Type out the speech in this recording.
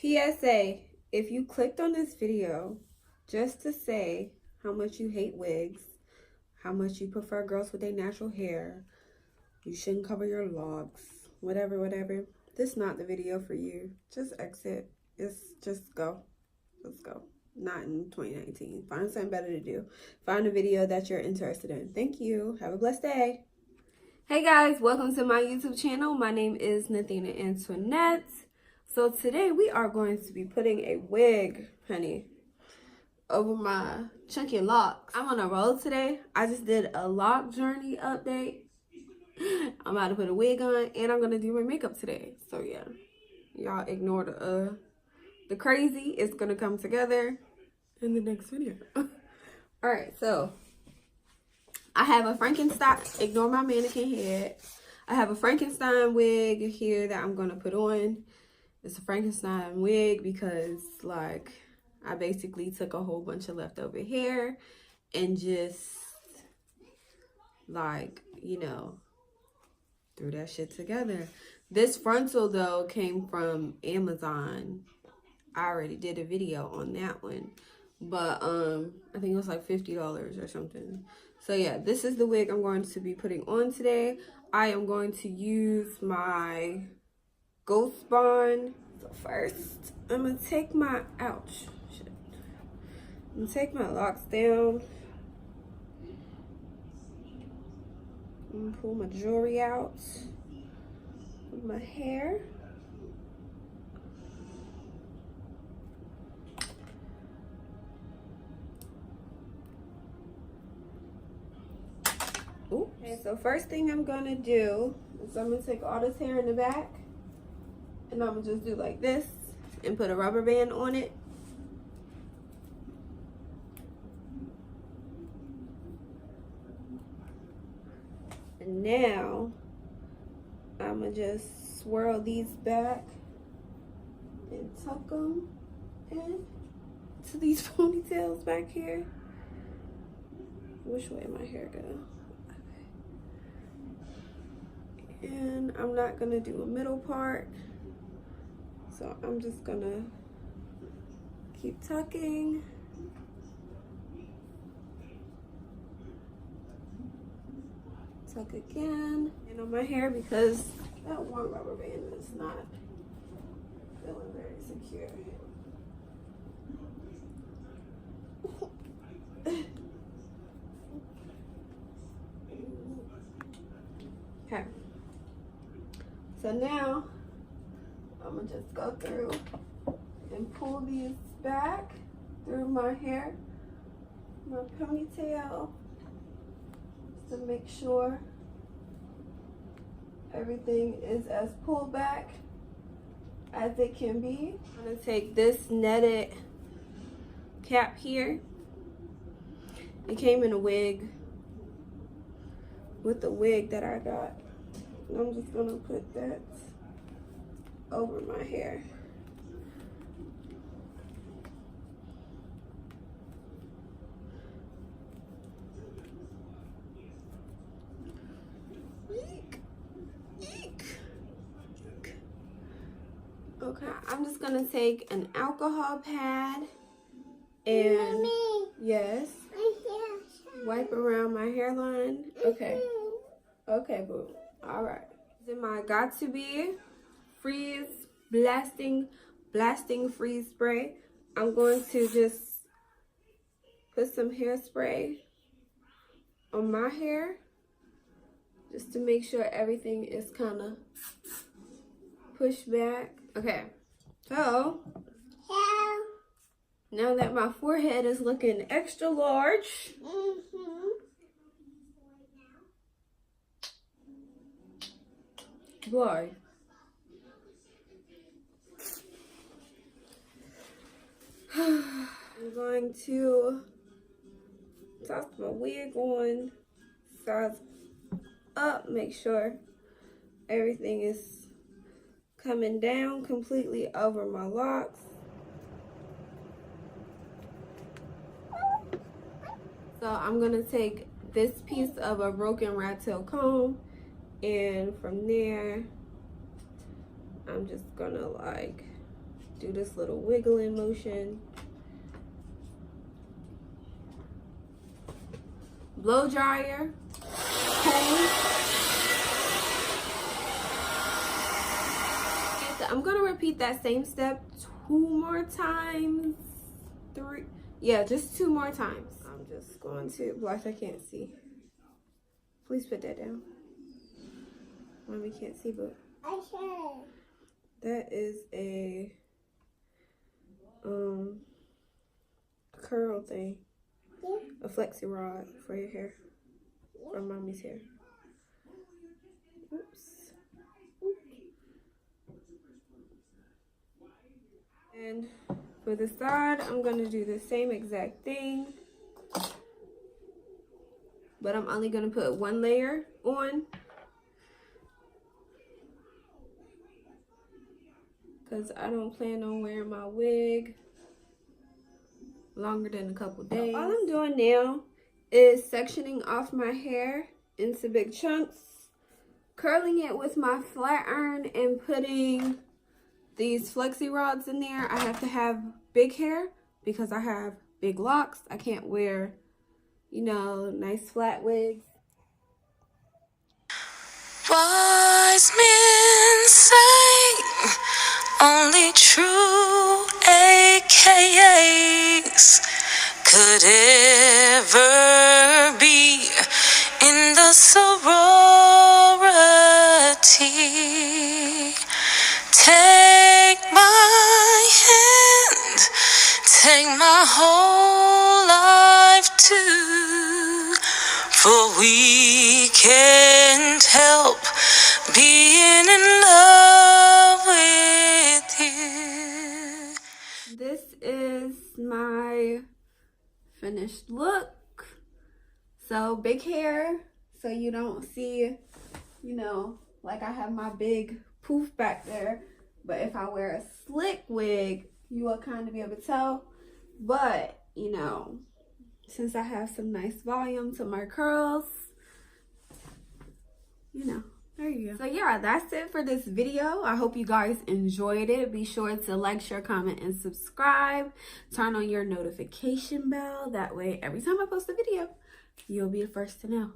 PSA, if you clicked on this video just to say how much you hate wigs, how much you prefer girls with their natural hair, you shouldn't cover your locks, whatever, this is not the video for you. Just exit. Just go. Let's go. Not in 2019. Find something better to do. Find a video that you're interested in. Thank you. Have a blessed day. Hey guys, welcome to my YouTube channel. My name is Nathina Antoinette. So today we are going to be putting a wig, honey, over my chunky locks. I'm on a roll today. I just did a lock journey update. I'm about to put a wig on and I'm gonna do my makeup today. So yeah, y'all ignore the crazy. It's gonna come together in the next video. All right, so I have a Frankenstein, ignore my mannequin head. I have a Frankenstein wig here that I'm gonna put on. It's a Frankenstein wig because like I basically took a whole bunch of leftover hair and just like, you know, threw that shit together. This frontal though came from Amazon. I already did a video on that one, but I think it was like $50 or something. So yeah, this is the wig I'm going to be putting on today. I am going to use my Ghost Bond. So first, I'm gonna take my ouch. Shit. I'm gonna take my locks down. I'm gonna pull my jewelry out with my hair. Ooh. Okay, so first thing I'm gonna do is I'm gonna take all this hair in the back and I'm gonna just do like this and put a rubber band on it. And now I'm gonna just swirl these back and tuck them in to these ponytails back here. Which way my hair go? And I'm not gonna do a middle part, so I'm just gonna keep tucking. Tuck again. And on my hair, because that one rubber band is not feeling very secure. Okay. So now I'm gonna just go through and pull these back through my hair, my ponytail, just to make sure everything is as pulled back as it can be. I'm gonna take this netted cap here. It came in a wig with the wig that I got. And I'm just gonna put that over my hair. Eek. Eek. Okay, I'm just gonna take an alcohol pad and Mommy. Yes, wipe around my hairline. Okay. Okay, boo. All right. Then my got to be freeze blasting freeze spray. I'm going to just put some hairspray on my hair just to make sure everything is kind of pushed back. Okay. So now that my forehead is looking extra large, boy, I'm going to toss my wig on, size up, make sure everything is coming down completely over my locks. So I'm gonna take this piece of a broken rat tail comb, and from there I'm just gonna like do this little wiggling motion. Blow dryer. I'm gonna repeat that same step 2 more times. 3, yeah, just 2 more times. I'm just going to blush. I can't see. Please put that down. Mommy can't see, but that is a curl thing, a flexi rod for your hair, for mommy's hair. Oops. And for the side, I'm gonna do the same exact thing, but I'm only gonna put 1 layer on, because I don't plan on wearing my wig longer than a couple days. All I'm doing now is sectioning off my hair into big chunks, curling it with my flat iron, and putting these flexi rods in there. I have to have big hair because I have big locks. I can't wear, you know, nice flat wigs. Wise men say only true AKAs could ever be in the sorority. Take my hand, take my whole life too, for we can't help being in love with you. This is my finished look. So big hair, so you don't see, you know, like I have my big poof back there. But if I wear a slick wig, you will kind of be able to tell. But, you know, since I have some nice volume to my curls, you know, there you go. So yeah, that's it for this video. I hope you guys enjoyed it. Be sure to like, share, comment, and subscribe. Turn on your notification bell. That way, every time I post a video, you'll be the first to know.